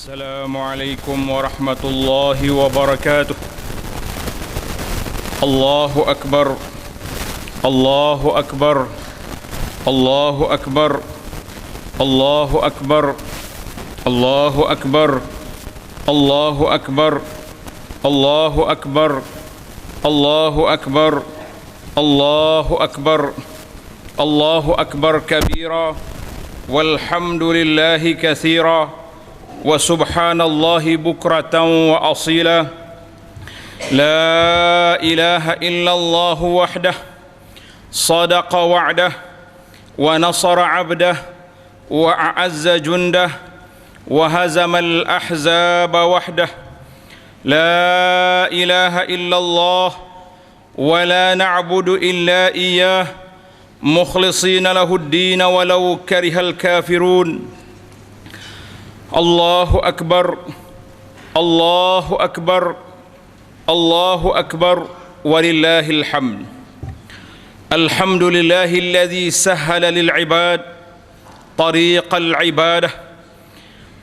السلام عليكم ورحمة الله وبركاته. الله أكبر الله أكبر الله أكبر الله أكبر الله أكبر الله أكبر الله أكبر الله أكبر الله أكبر الله أكبر كبيرا والحمد لله كثيرا وسبحان الله بكرة وأصيلا لا إله إلا الله وحده صدق وعده ونصر عبده وأعز جنده وهزم الأحزاب وحده لا إله إلا الله ولا نعبد إلا إياه مخلصين له الدين ولو كره الكافرون الله أكبر الله أكبر الله أكبر ولله الحمد. الحمد لله الذي سهل للعباد طريق العبادة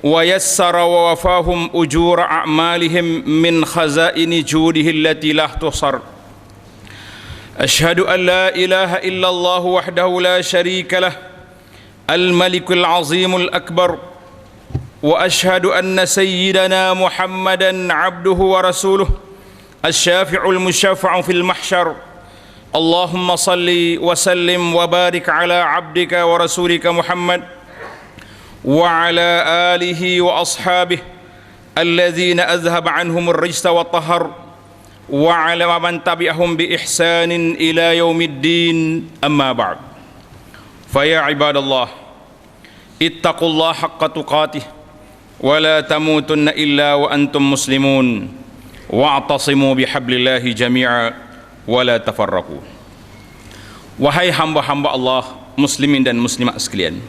ويسر ووفاهم أجور أعمالهم من خزائن جوده التي لا تحصر. أشهد أن لا إله إلا الله وحده لا شريك له الملك العظيم الأكبر، وأشهد أن سيدنا محمدا عبده ورسوله الشافع المشفع في المحشر. اللهم صل وسلم وبارك على عبدك ورسولك محمد وعلى آله وأصحابه الذين أذهب عنهم الرجس والطهر وعلى من تبعهم بإحسان إلى يوم الدين. أما بعد، فيا عباد الله اتقوا الله حق تقاته ولا تموتن إلا وأنتم مسلمون واعتصموا بحبل الله جميعا ولا تفرقوا. Wahai hamba-hamba Allah, muslimin dan muslimat sekalian,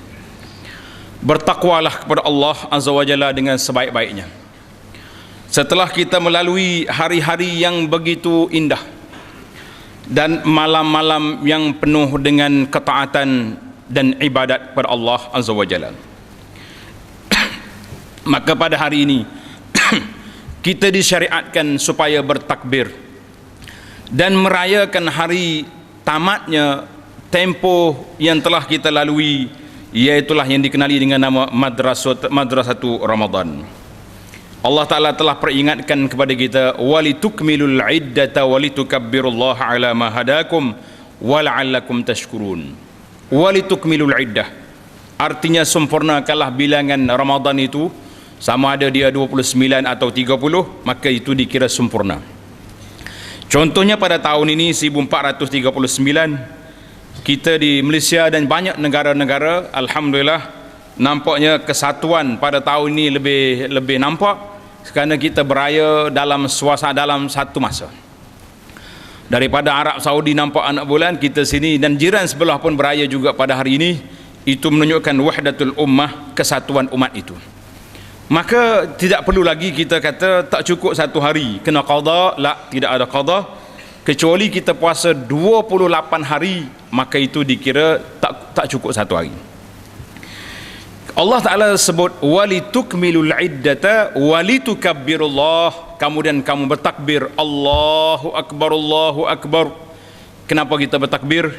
bertakwalah kepada Allah Azza wa Jalla dengan sebaik-baiknya. Setelah kita melalui hari-hari yang begitu indah dan malam-malam yang penuh dengan ketaatan dan ibadat kepada Allah Azza wa Jalla, maka pada hari ini kita disyariatkan supaya bertakbir dan merayakan hari tamatnya tempoh yang telah kita lalui, iaitulah yang dikenali dengan nama Madrasatu Ramadan. Allah Ta'ala telah peringatkan kepada kita, walitukmilul iddata walitukabbirullaha ala ma hadakum wala'allakum tashkurun. Walitukmilul iddah artinya sempurnakanlah bilangan Ramadan itu, sama ada dia 29 atau 30, maka itu dikira sempurna. Contohnya pada tahun ini 1439 kita di Malaysia dan banyak negara-negara, alhamdulillah, nampaknya kesatuan pada tahun ini lebih nampak kerana kita beraya dalam suasana dalam satu masa. Daripada Arab Saudi nampak anak bulan, kita sini dan jiran sebelah pun beraya juga pada hari ini. Itu menunjukkan wahdatul ummah, kesatuan umat itu. Maka tidak perlu lagi kita kata tak cukup satu hari kena qada. La, tidak ada qada kecuali kita puasa 28 hari, maka itu dikira tak cukup satu hari. Allah Ta'ala sebut walitukmilul iddata walitukabbirullah, kemudian kamu bertakbir Allahu Akbar Allahu Akbar. Kenapa kita bertakbir?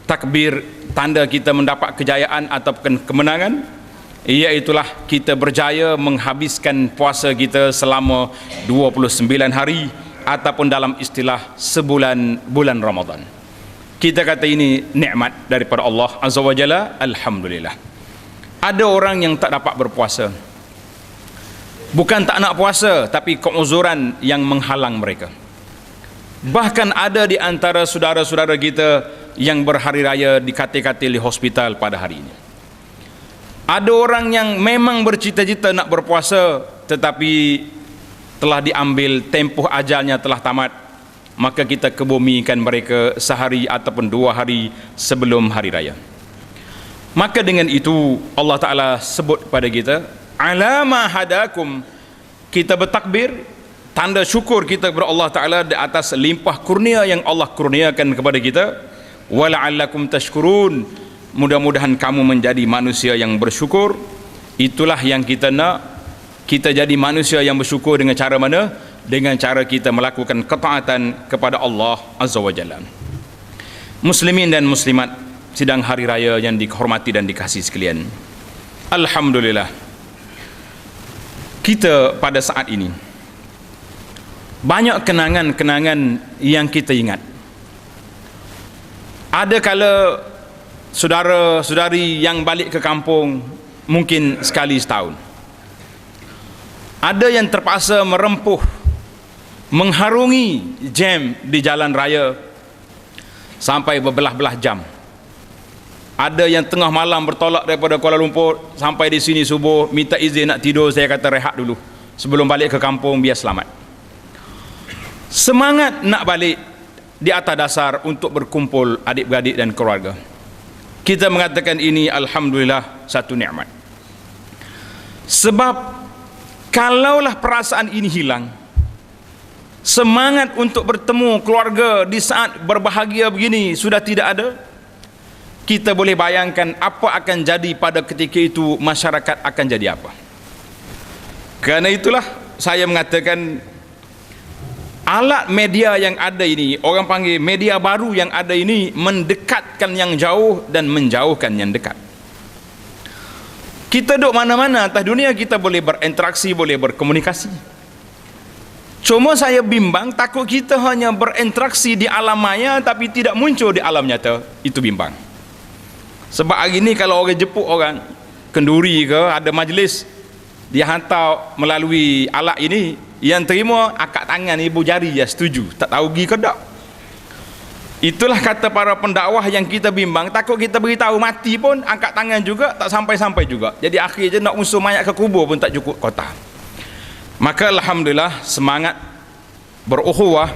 Takbir tanda kita mendapat kejayaan ataupun kemenangan, iaitulah kita berjaya menghabiskan puasa kita selama 29 hari ataupun dalam istilah bulan Ramadan. Kita kata ini nikmat daripada Allah Azza wa Jalla, alhamdulillah. Ada orang yang tak dapat berpuasa, bukan tak nak puasa, tapi keuzuran yang menghalang mereka. Bahkan ada di antara saudara-saudara kita yang berhari raya dikatil-katil di hospital pada hari ini. Ada orang yang memang bercita-cita nak berpuasa, tetapi telah diambil tempoh ajalnya telah tamat, maka kita kebumikan mereka sehari ataupun 2 hari sebelum hari raya. Maka dengan itu Allah Ta'ala sebut kepada kita, alama hadakum, kita bertakbir, tanda syukur kita kepada Allah Ta'ala di atas limpah kurnia yang Allah kurniakan kepada kita. Wala'allakum tashkurun, mudah-mudahan kamu menjadi manusia yang bersyukur. Itulah yang kita nak. Kita jadi manusia yang bersyukur dengan cara mana? Dengan cara kita melakukan ketaatan kepada Allah Azza wa Jalla. Muslimin dan muslimat sidang hari raya yang dihormati dan dikasihi sekalian, alhamdulillah, kita pada saat ini banyak kenangan-kenangan yang kita ingat. Ada kala saudara-saudari yang balik ke kampung mungkin sekali setahun. Ada yang terpaksa merempuh, mengharungi jam di jalan raya sampai berbelah-belah jam. Ada yang tengah malam bertolak daripada Kuala Lumpur sampai di sini subuh, minta izin nak tidur, saya kata rehat dulu sebelum balik ke kampung biar selamat. Semangat nak balik di atas dasar untuk berkumpul adik-beradik dan keluarga. Kita mengatakan ini alhamdulillah satu nikmat. Sebab kalaulah perasaan ini hilang, semangat untuk bertemu keluarga di saat berbahagia begini sudah tidak ada, kita boleh bayangkan apa akan jadi pada ketika itu, masyarakat akan jadi apa. Kerana itulah saya mengatakan alat media yang ada ini, orang panggil media baru yang ada ini, mendekatkan yang jauh dan menjauhkan yang dekat. Kita duduk mana-mana atas dunia, kita boleh berinteraksi, boleh berkomunikasi. Cuma saya bimbang, takut kita hanya berinteraksi di alam maya tapi tidak muncul di alam nyata. Itu bimbang. Sebab hari ini kalau orang jemput orang kenduri ke, ada majlis, dia hantar melalui alat ini, yang terima akad tangan ibu jari, ya setuju, tak tahu pergi ke tak. Itulah kata para pendakwah yang kita bimbang, takut kita beritahu mati pun angkat tangan juga tak sampai-sampai juga. Jadi akhirnya nak usul mayat ke kubur pun tak cukup kota. Maka alhamdulillah semangat berukhuwah,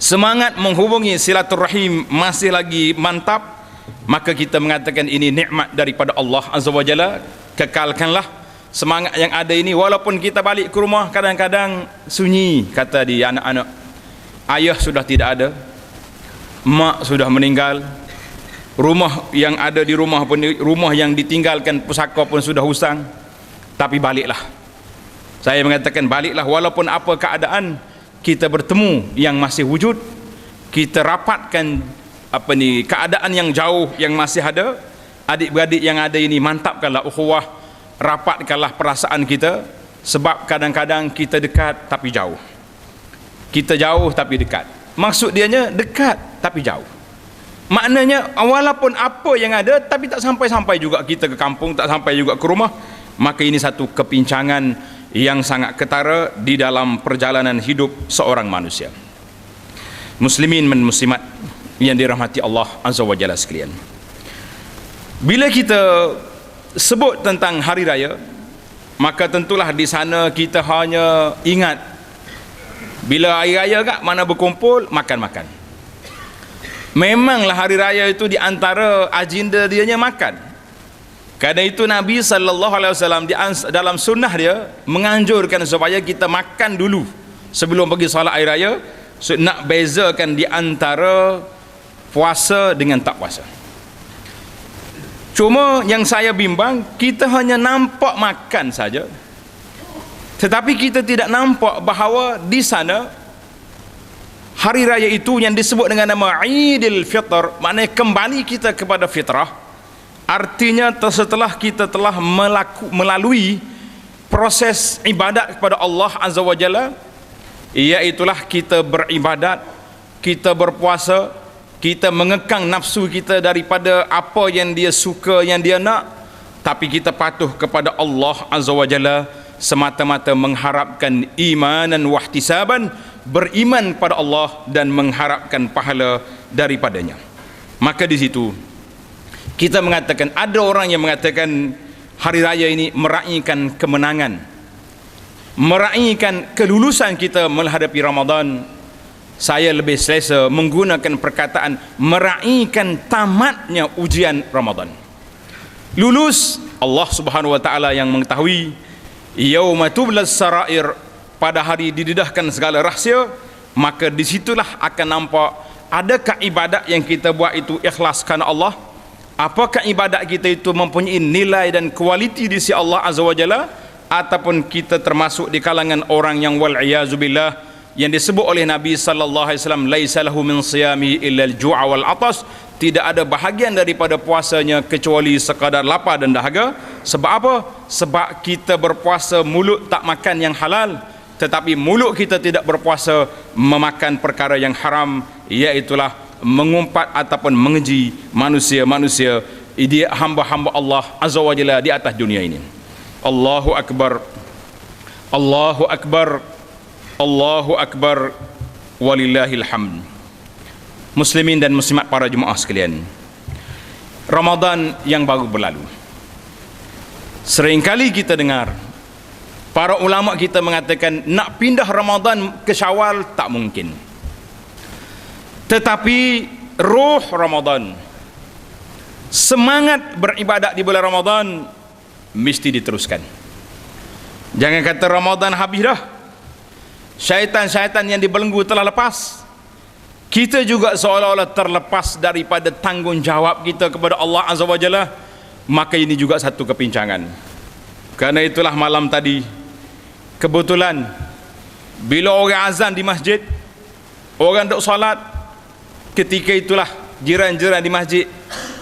semangat menghubungi silaturahim masih lagi mantap. Maka kita mengatakan ini nikmat daripada Allah Azza wa Jalla. Kekalkanlah semangat yang ada ini, walaupun kita balik ke rumah kadang-kadang sunyi, kata di anak-anak, ayah sudah tidak ada, mak sudah meninggal, rumah yang ada di rumah pun, rumah yang ditinggalkan pusaka pun sudah usang, tapi baliklah. Saya mengatakan baliklah, walaupun apa keadaan, kita bertemu yang masih wujud, kita rapatkan keadaan yang jauh yang masih ada, adik-beradik yang ada ini, mantapkanlah ukhuwah, rapatkanlah perasaan kita. Sebab kadang-kadang kita dekat tapi jauh, kita jauh tapi dekat. Maksud dianya dekat tapi jauh, maknanya walaupun apa yang ada tapi tak sampai-sampai juga kita ke kampung, tak sampai juga ke rumah. Maka ini satu kepincangan yang sangat ketara di dalam perjalanan hidup seorang manusia. Muslimin dan muslimat yang dirahmati Allah Azza wa Jalla sekalian, bila kita sebut tentang hari raya, maka tentulah di sana kita hanya ingat bila hari raya kat mana berkumpul makan-makan. Memanglah hari raya itu di antara agenda dianya makan. Kerana itu Nabi SAW dalam sunnah dia menganjurkan supaya kita makan dulu sebelum pergi solat hari raya, so, nak bezakan di antara puasa dengan tak puasa. Cuma yang saya bimbang, kita hanya nampak makan saja, tetapi kita tidak nampak bahawa di sana hari raya itu yang disebut dengan nama Idul Fitr, maknanya kembali kita kepada fitrah. Artinya setelah kita telah melalui proses ibadat kepada Allah Azza wa Jalla, iaitulah kita beribadat, kita berpuasa, kita mengekang nafsu kita daripada apa yang dia suka, yang dia nak, tapi kita patuh kepada Allah Azza wa Jalla semata-mata mengharapkan imanan wahtisaban, beriman pada Allah dan mengharapkan pahala daripadanya. Maka di situ kita mengatakan, ada orang yang mengatakan hari raya ini meraihkan kemenangan, meraihkan kelulusan kita menghadapi Ramadan. Saya lebih selesa menggunakan perkataan meraihkan tamatnya ujian Ramadan. Lulus, Allah Subhanahu wa taala yang mengetahui. Yauma tublas sarair, pada hari didedahkan segala rahsia, maka disitulah akan nampak adakah ibadat yang kita buat itu ikhlas kerana Allah, apakah ibadat kita itu mempunyai nilai dan kualiti di sisi Allah Azza wa Jalla, ataupun kita termasuk di kalangan orang yang wal'iyazubillah yang disebut oleh Nabi sallallahu alaihi wasallam, laisa lahu min siyami illa al-ju'a wal 'atas, tidak ada bahagian daripada puasanya kecuali sekadar lapar dan dahaga. Sebab apa? Sebab kita berpuasa mulut tak makan yang halal, tetapi mulut kita tidak berpuasa memakan perkara yang haram, iaitulah mengumpat ataupun mengeji manusia-manusia, dia hamba-hamba Allah azza wa jalla di atas dunia ini. Allahu akbar, Allahu akbar, Allahu akbar, walillahil hamd. Muslimin dan muslimat para jemaah sekalian, Ramadan yang baru berlalu, seringkali kita dengar para ulama kita mengatakan nak pindah Ramadan ke Syawal tak mungkin. Tetapi roh Ramadan, semangat beribadat di bulan Ramadan mesti diteruskan. Jangan kata Ramadan habis dah, syaitan-syaitan yang dibelenggu telah lepas, kita juga seolah-olah terlepas daripada tanggungjawab kita kepada Allah Azza wa Jalla. Maka ini juga satu kepincangan. Karena itulah malam tadi kebetulan bila orang azan di masjid, orang duk solat, ketika itulah jiran-jiran di masjid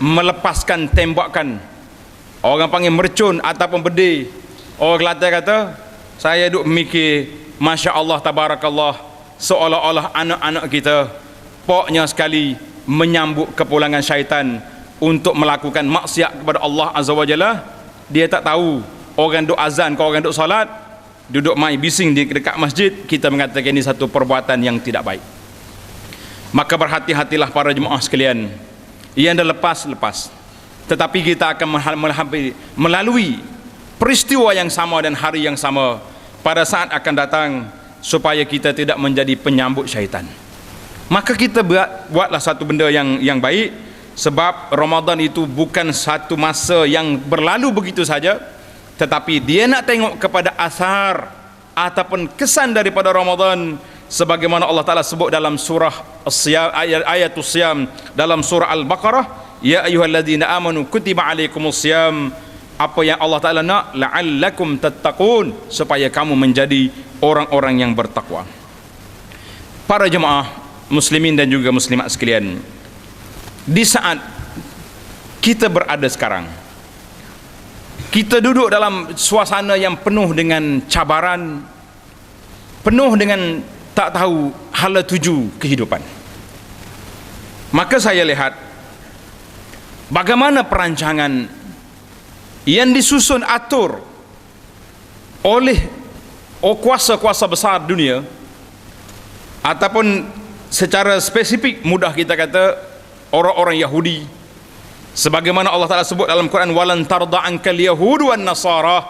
melepaskan tembakan, orang panggil mercun ataupun bedil. Orang Kelantan kata, saya duk mikir, Masya Allah tabarakallah, seolah-olah anak-anak kita poknya sekali menyambut kepulangan syaitan untuk melakukan maksiat kepada Allah Azza wa Jalla. Dia tak tahu orang duk azan ke orang duk solat, duduk main bising di dekat masjid. Kita mengatakan ini satu perbuatan yang tidak baik. Maka berhati-hatilah para jemaah sekalian. Yang dah lepas, tetapi kita akan melalui peristiwa yang sama dan hari yang sama pada saat akan datang, supaya kita tidak menjadi penyambut syaitan. Maka kita buatlah satu benda yang baik, sebab Ramadan itu bukan satu masa yang berlalu begitu saja, tetapi dia nak tengok kepada asar ataupun kesan daripada Ramadan, sebagaimana Allah Ta'ala sebut dalam surah As-Siyam, ayatul Siyam dalam surah Al-Baqarah, ya ayyuhalladzina amanu kutiba alaikumus siyam. Apa yang Allah Ta'ala nak? La'allakum tattaqun, supaya kamu menjadi orang-orang yang bertakwa. Para jemaah muslimin dan juga muslimat sekalian, di saat kita berada sekarang, kita duduk dalam suasana yang penuh dengan cabaran, penuh dengan tak tahu hala tuju kehidupan. Maka saya lihat bagaimana perancangan yang disusun atur oleh kuasa-kuasa besar dunia, ataupun secara spesifik mudah kita kata orang-orang Yahudi, sebagaimana Allah Ta'ala sebut dalam Quran, walan tarda ankal yahudu wan nasara,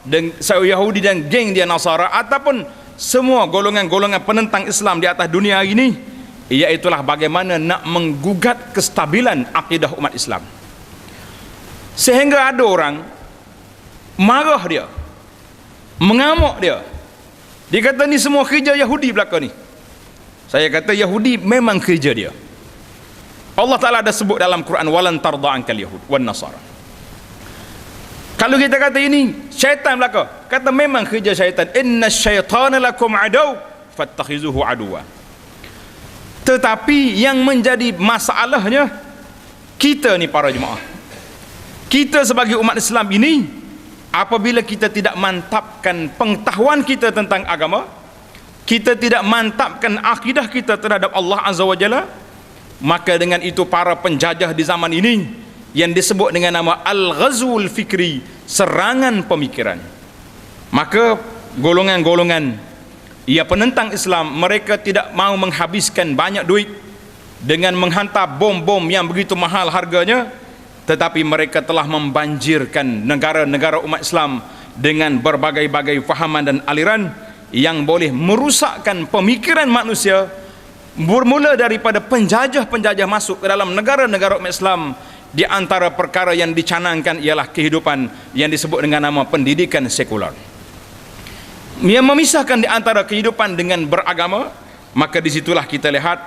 dan Yahudi dan geng dia Nasara, ataupun semua golongan-golongan penentang Islam di atas dunia ini, iaitulah bagaimana nak menggugat kestabilan akidah umat Islam. Sehingga ada orang marah dia, mengamuk dia, dia kata ni semua kerja Yahudi belaka ni. Saya kata Yahudi memang kerja dia. Allah Ta'ala ada sebut dalam Quran, walan tarda ankal yahud wan nasara. Kalau kita kata ini syaitan belaka, kata memang kerja syaitan. Inna syaitana lakum adaw fattakhizuhu aduwa. Tetapi yang menjadi masalahnya, kita ni para jemaah, kita sebagai umat Islam ini, apabila kita tidak mantapkan pengetahuan kita tentang agama, kita tidak mantapkan akidah kita terhadap Allah Azza wa Jalla, maka dengan itu para penjajah di zaman ini yang disebut dengan nama Al-Ghazwul Fikri, serangan pemikiran, maka golongan-golongan penentang Islam, mereka tidak mau menghabiskan banyak duit dengan menghantar bom-bom yang begitu mahal harganya, tetapi mereka telah membanjirkan negara-negara umat Islam dengan berbagai-bagai fahaman dan aliran yang boleh merusakkan pemikiran manusia, bermula daripada penjajah-penjajah masuk ke dalam negara-negara umat Islam. Di antara perkara yang dicanangkan ialah kehidupan yang disebut dengan nama pendidikan sekular, yang memisahkan di antara kehidupan dengan beragama. Maka disitulah kita lihat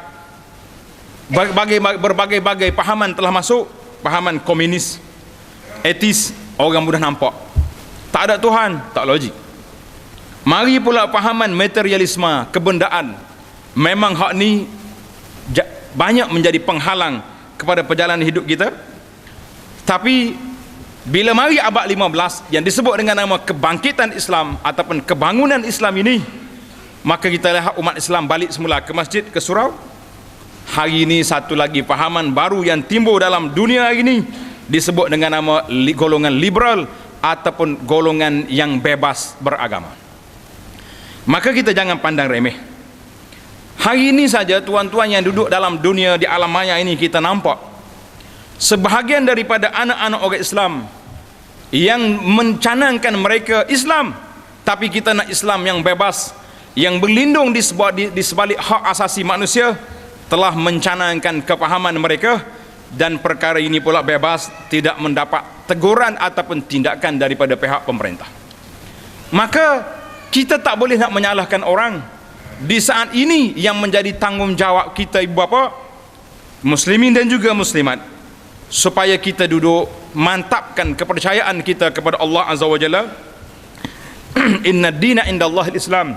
berbagai-bagai pahaman telah masuk, pahaman komunis, etis, orang mudah nampak, Tak ada Tuhan, tak logik. Mari pula pahaman materialisme, kebendaan. Memang hak ni banyak menjadi penghalang kepada perjalanan hidup kita. Tapi bila mari abad 15 yang disebut dengan nama kebangkitan Islam ataupun kebangunan Islam ini, maka kita lihat umat Islam balik semula ke masjid, ke surau. Hari ini satu lagi pahaman baru yang timbul dalam dunia hari ini disebut dengan nama golongan liberal ataupun golongan yang bebas beragama. Maka kita jangan pandang remeh. Hari ini saja tuan-tuan yang duduk dalam dunia di alam maya ini, kita nampak sebahagian daripada anak-anak orang Islam yang mencanangkan mereka Islam, tapi kita nak Islam yang bebas, yang berlindung di sebalik hak asasi manusia, telah mencanangkan kepahaman mereka, dan perkara ini pula bebas, tidak mendapat teguran ataupun tindakan daripada pihak pemerintah. Maka kita tak boleh nak menyalahkan orang. Di saat ini yang menjadi tanggungjawab kita ibu bapa, muslimin dan juga muslimat, supaya kita duduk mantapkan kepercayaan kita kepada Allah Azza wa Jalla. Inna dina indallahil Islam,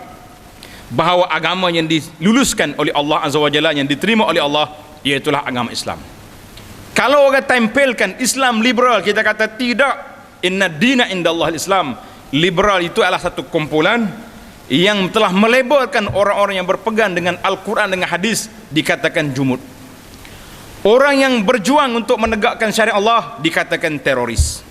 bahawa agama yang diluluskan oleh Allah Azza wa Jalla, yang diterima oleh Allah, iaitulah agama Islam. Kalau orang tempelkan Islam liberal, kita kata tidak. Inna dina indallahil Islam. Liberal itu adalah satu kumpulan yang telah melebalkan orang-orang yang berpegang dengan Al-Quran, dengan hadis, dikatakan jumud. Orang yang berjuang untuk menegakkan syariat Allah dikatakan teroris.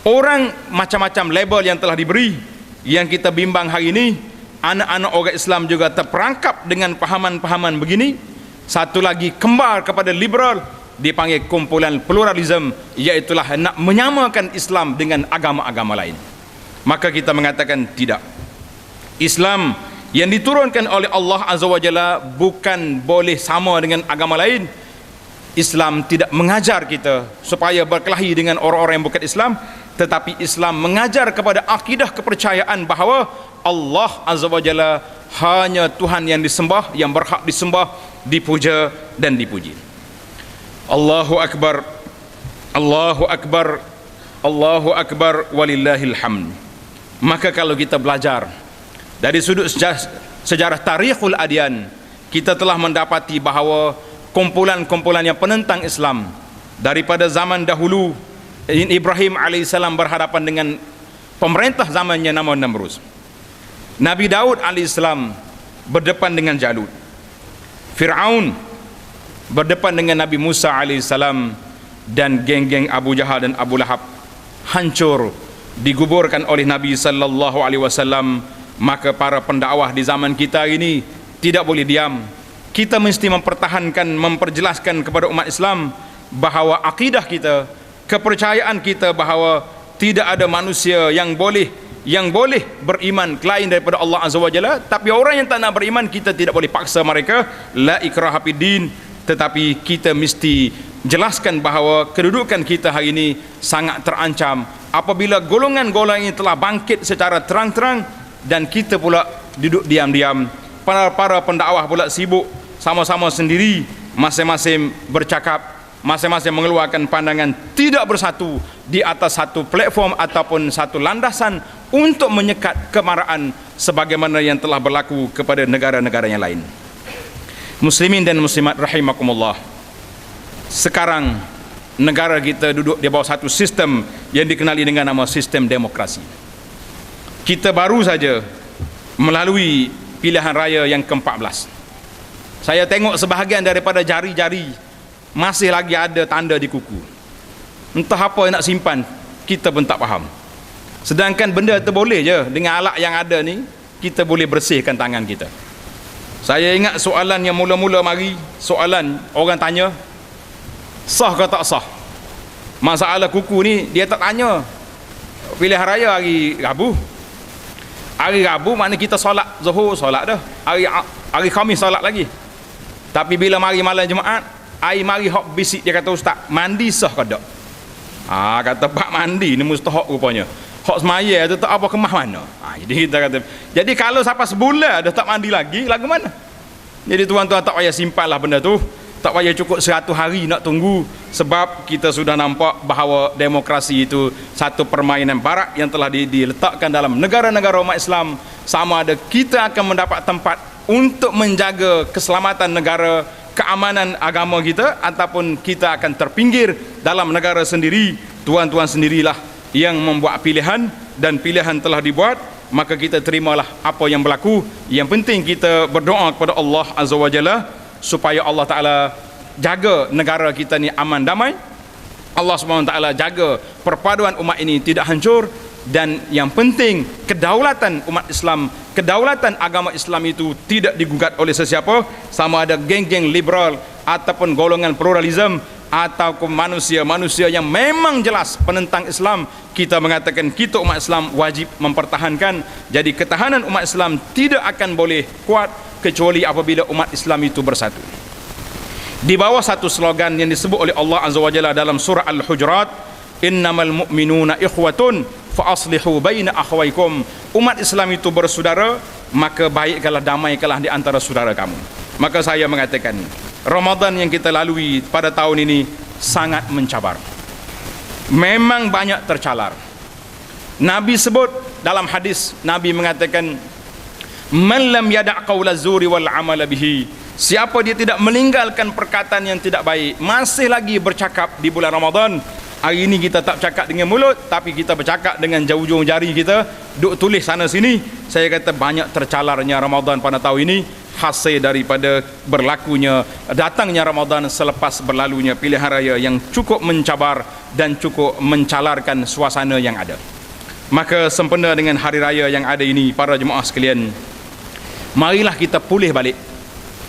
Orang macam-macam label yang telah diberi, yang kita bimbang hari ini, anak-anak orang Islam juga terperangkap dengan pahaman-pahaman begini. Satu lagi kembar kepada liberal, dipanggil kumpulan pluralism, iaitulah nak menyamakan Islam dengan agama-agama lain. Maka kita mengatakan tidak. Islam yang diturunkan oleh Allah Azza wa Jalla bukan boleh sama dengan agama lain. Islam tidak mengajar kita supaya berkelahi dengan orang-orang yang bukan Islam, tetapi Islam mengajar kepada akidah kepercayaan bahawa Allah Azza wa Jalla hanya Tuhan yang disembah, yang berhak disembah, dipuja dan dipuji. Allahu Akbar, Allahu Akbar, Allahu Akbar, walillahil hamd. Maka kalau kita belajar dari sudut sejarah tarikhul adyan, kita telah mendapati bahawa kumpulan-kumpulan yang penentang Islam daripada zaman dahulu, Ibrahim alaihissalam berhadapan dengan pemerintah zamannya nama Namrus. Nabi Daud alaihissalam berdepan dengan Jalut. Fir'aun berdepan dengan Nabi Musa alaihissalam, dan geng-geng Abu Jahal dan Abu Lahab hancur diguburkan oleh Nabi sallallahu alaihi wasallam. Maka para pendakwah di zaman kita ini tidak boleh diam. Kita mesti mempertahankan, memperjelaskan kepada umat Islam bahawa akidah kita, kepercayaan kita bahawa tidak ada manusia yang boleh beriman lain daripada Allah Azza wa Jalla. Tapi orang yang tak nak beriman, kita tidak boleh paksa mereka. La ikraha fiddin. Tetapi kita mesti jelaskan bahawa kedudukan kita hari ini sangat terancam apabila golongan-golongan ini telah bangkit secara terang-terang, dan kita pula duduk diam-diam. Para pendakwah pula sibuk sama-sama sendiri, masing-masing bercakap, masing-masing mengeluarkan pandangan, tidak bersatu di atas satu platform ataupun satu landasan untuk menyekat kemarahan sebagaimana yang telah berlaku kepada negara-negara yang lain. Muslimin dan muslimat rahimakumullah, sekarang negara kita duduk di bawah satu sistem yang dikenali dengan nama sistem demokrasi. Kita baru saja melalui pilihan raya yang ke-14. Saya tengok sebahagian daripada jari-jari masih lagi ada tanda di kuku. Entah apa yang nak simpan, kita pun tak faham. Sedangkan benda itu boleh je, dengan alat yang ada ni kita boleh bersihkan tangan kita. Saya ingat soalan yang mula-mula mari, soalan orang tanya, sah ke tak sah? Masalah kuku ni dia tak tanya pilihan raya hari Rabu. Hari Rabu mana kita solat Zuhur, solat dah. Hari Khamis solat lagi. Tapi bila mari malam Jumaat, mari hok bisik, dia kata, ustaz, mandi sah ke tak? Kata pak mandi ni mustahak rupanya. Hok semaya tu tak apa kemah mana. Jadi kita kata, jadi kalau sampai sebulan dah tak mandi lagi, lagu mana? Jadi tuan-tuan tak payah simpanlah benda tu. Tak payah cukup 100 hari nak tunggu, sebab kita sudah nampak bahawa demokrasi itu satu permainan barak yang telah diletakkan dalam negara-negara umat Islam. Sama ada kita akan mendapat tempat untuk menjaga keselamatan negara, keamanan agama kita, ataupun kita akan terpinggir dalam negara sendiri. Tuan-tuan sendirilah yang membuat pilihan, dan pilihan telah dibuat, maka kita terimalah apa yang berlaku. Yang penting kita berdoa kepada Allah Azza wa Jalla supaya Allah Ta'ala jaga negara kita ni aman damai. Allah SWT jaga perpaduan umat ini tidak hancur. Dan yang penting, kedaulatan umat Islam, kedaulatan agama Islam itu tidak digugat oleh sesiapa, sama ada geng-geng liberal ataupun golongan pluralisme ataupun manusia-manusia yang memang jelas penentang Islam. Kita mengatakan kita umat Islam wajib mempertahankan. Jadi ketahanan umat Islam tidak akan boleh kuat kecuali apabila umat Islam itu bersatu. Di bawah satu slogan yang disebut oleh Allah Azza wa Jalla dalam surah Al-Hujurat, innamal mu'minuna ikhwatun fa aslihu baina akhwaykum. Umat Islam itu bersaudara, maka baikkanlah, damaikanlah di antara saudara kamu. Maka saya mengatakan, Ramadan yang kita lalui pada tahun ini sangat mencabar. Memang banyak tercalar. Nabi sebut dalam hadis, Nabi mengatakan, man lam yada' qawla zuri wal amala bihi, siapa dia tidak meninggalkan perkataan yang tidak baik, masih lagi bercakap di bulan Ramadan. Hari ini kita tak bercakap dengan mulut, tapi kita bercakap dengan jauh-jauh jari kita, duk tulis sana sini. Saya kata banyak tercalarnya Ramadan pada tahun ini, hasil daripada berlakunya datangnya Ramadan selepas berlalunya pilihan raya yang cukup mencabar dan cukup mencalarkan suasana yang ada. Maka sempena dengan hari raya yang ada ini, para jemaah sekalian, marilah kita pulih balik.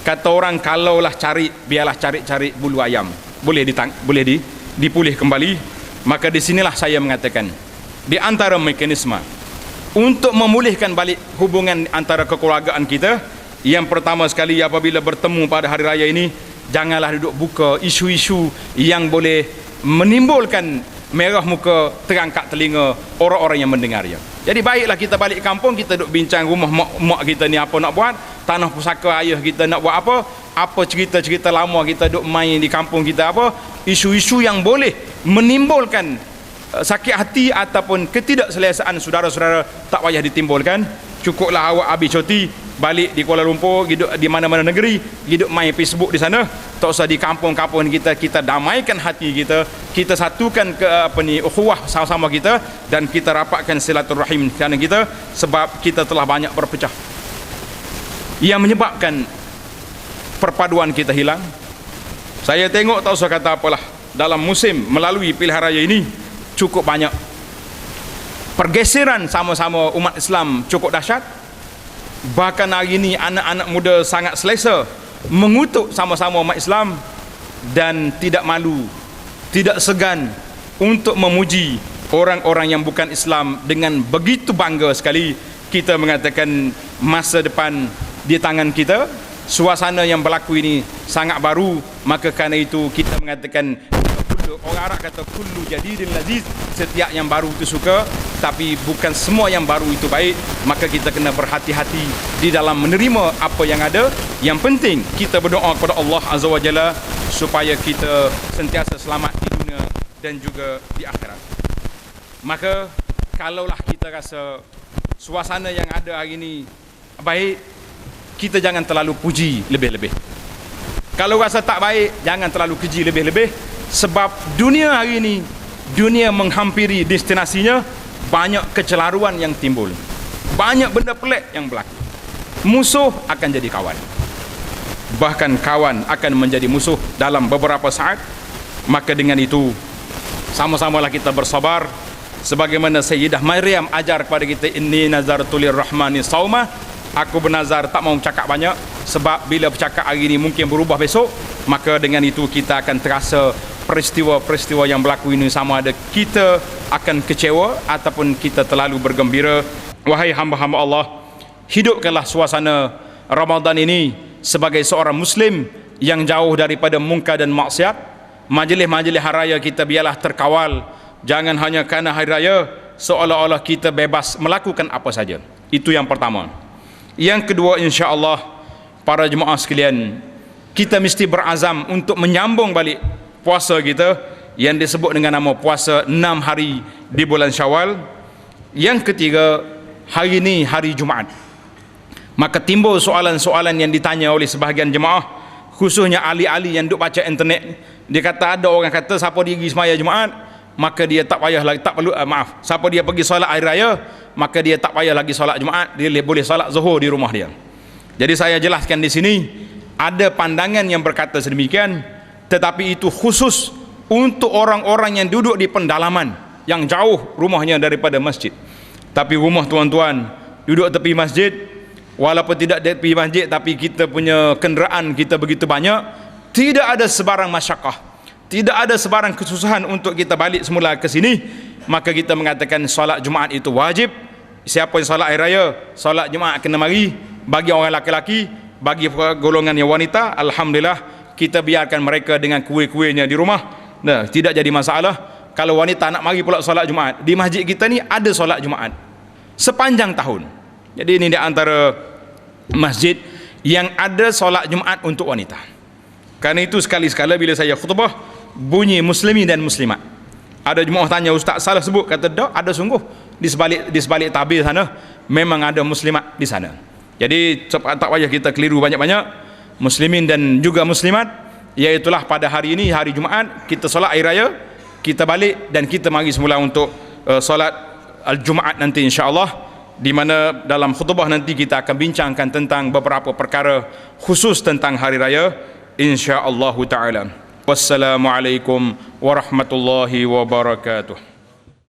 Kata orang, kalaulah cari, biarlah cari-cari bulu ayam, boleh dipulih kembali. Maka di sinilah saya mengatakan, di antara mekanisme untuk memulihkan balik hubungan antara kekeluargaan kita, yang pertama sekali, apabila bertemu pada hari raya ini, janganlah duduk buka isu-isu yang boleh menimbulkan merah muka, terangkat telinga orang-orang yang mendengarnya. Jadi baiklah kita balik kampung, kita duduk bincang rumah mak kita ni apa nak buat, tanah pusaka ayah kita nak buat apa cerita-cerita lama kita duduk main di kampung kita, apa isu-isu yang boleh menimbulkan sakit hati ataupun ketidakselesaan saudara-saudara, tak payah ditimbulkan. Cukuplah awak habis cuti balik di Kuala Lumpur, hidup di mana-mana negeri, hidup main Facebook di sana. Tak usah di kampung-kampung kita damaikan hati kita, kita satukan ke ukhuwah sama-sama kita, dan kita rapatkan silaturahim kerana kita, sebab kita telah banyak berpecah yang menyebabkan perpaduan kita hilang. Saya tengok, tak usah kata apalah, dalam musim melalui pilihan raya ini cukup banyak pergeseran sama-sama umat Islam cukup dahsyat. Bahkan hari ini anak-anak muda sangat selesa mengutuk sama-sama umat Islam, dan tidak malu, tidak segan untuk memuji orang-orang yang bukan Islam dengan begitu bangga sekali. Kita mengatakan masa depan di tangan kita, suasana yang berlaku ini sangat baru. Maka kerana itu kita mengatakan, orang Arab kata kullu jadidin laziz, setiap yang baru itu suka, tapi bukan semua yang baru itu baik. Maka kita kena berhati-hati di dalam menerima apa yang ada. Yang penting kita berdoa kepada Allah Azza wa Jalla supaya kita sentiasa selamat di dunia dan juga di akhirat. Maka kalaulah kita rasa suasana yang ada hari ini baik, kita jangan terlalu puji lebih-lebih. Kalau rasa tak baik, jangan terlalu keji lebih-lebih. Sebab dunia hari ini, dunia menghampiri destinasinya, banyak kecelaruan yang timbul, banyak benda pelik yang berlaku. Musuh akan jadi kawan, bahkan kawan akan menjadi musuh dalam beberapa saat. Maka dengan itu, sama-samalah kita bersabar. Sebagaimana Sayyidah Maryam ajar kepada kita, inni nazartu lirrahmani sauma, aku bernazar tak mau cakap banyak, sebab bila bercakap hari ini mungkin berubah besok. Maka dengan itu kita akan terasa peristiwa-peristiwa yang berlaku ini, sama ada kita akan kecewa ataupun kita terlalu bergembira. Wahai hamba-hamba Allah, hidupkanlah suasana Ramadan ini sebagai seorang Muslim yang jauh daripada mungkar dan maksiat. Majlis-majlis hari raya kita biarlah terkawal. Jangan hanya kerana hari raya seolah-olah kita bebas melakukan apa saja. Itu yang pertama. Yang kedua, insya-Allah para jemaah sekalian, kita mesti berazam untuk menyambung balik puasa kita yang disebut dengan nama puasa 6 hari di bulan Syawal. Yang ketiga, hari ini hari Jumaat. Maka timbul soalan-soalan yang ditanya oleh sebahagian jemaah, khususnya ahli-ahli yang duk baca internet. Dia kata, ada orang kata siapa dia pergi semaya Jumaat, maka dia tak payah lagi, tak perlu, siapa dia pergi solat hari raya, maka dia tak payah lagi solat Jumaat, dia boleh solat Zuhur di rumah dia. Jadi saya jelaskan di sini, ada pandangan yang berkata sedemikian, tetapi itu khusus untuk orang-orang yang duduk di pendalaman, yang jauh rumahnya daripada masjid. Tapi rumah tuan-tuan duduk tepi masjid, walaupun tidak tepi masjid, tapi kita punya kenderaan kita begitu banyak, tidak ada sebarang masyakkah, tidak ada sebarang kesusahan untuk kita balik semula ke sini, maka kita mengatakan solat Jumaat itu wajib. Siapa yang solat hari raya, solat Jumaat kena mari. Bagi orang laki-laki, bagi golongan yang wanita, alhamdulillah kita biarkan mereka dengan kuih-kuihnya di rumah. Nah, tidak jadi masalah. Kalau wanita nak mari pula solat Jumaat, di masjid kita ni ada solat Jumaat sepanjang tahun. Jadi ini di antara masjid yang ada solat Jumaat untuk wanita. Karena itu sekali-sekala bila saya khutbah bunyi muslimin dan muslimat. Ada jemaah tanya, ustaz salah sebut, kata dak, ada sungguh di sebalik tabir sana memang ada muslimat di sana. Jadi tak payah kita keliru banyak-banyak, muslimin dan juga muslimat, iaitulah pada hari ini hari Jumaat kita solat hari raya, kita balik dan kita mari semula untuk solat al-Jumaat nanti insya-Allah, di mana dalam khutbah nanti kita akan bincangkan tentang beberapa perkara khusus tentang hari raya insya-Allah taala. Wassalamualaikum warahmatullahi wabarakatuh.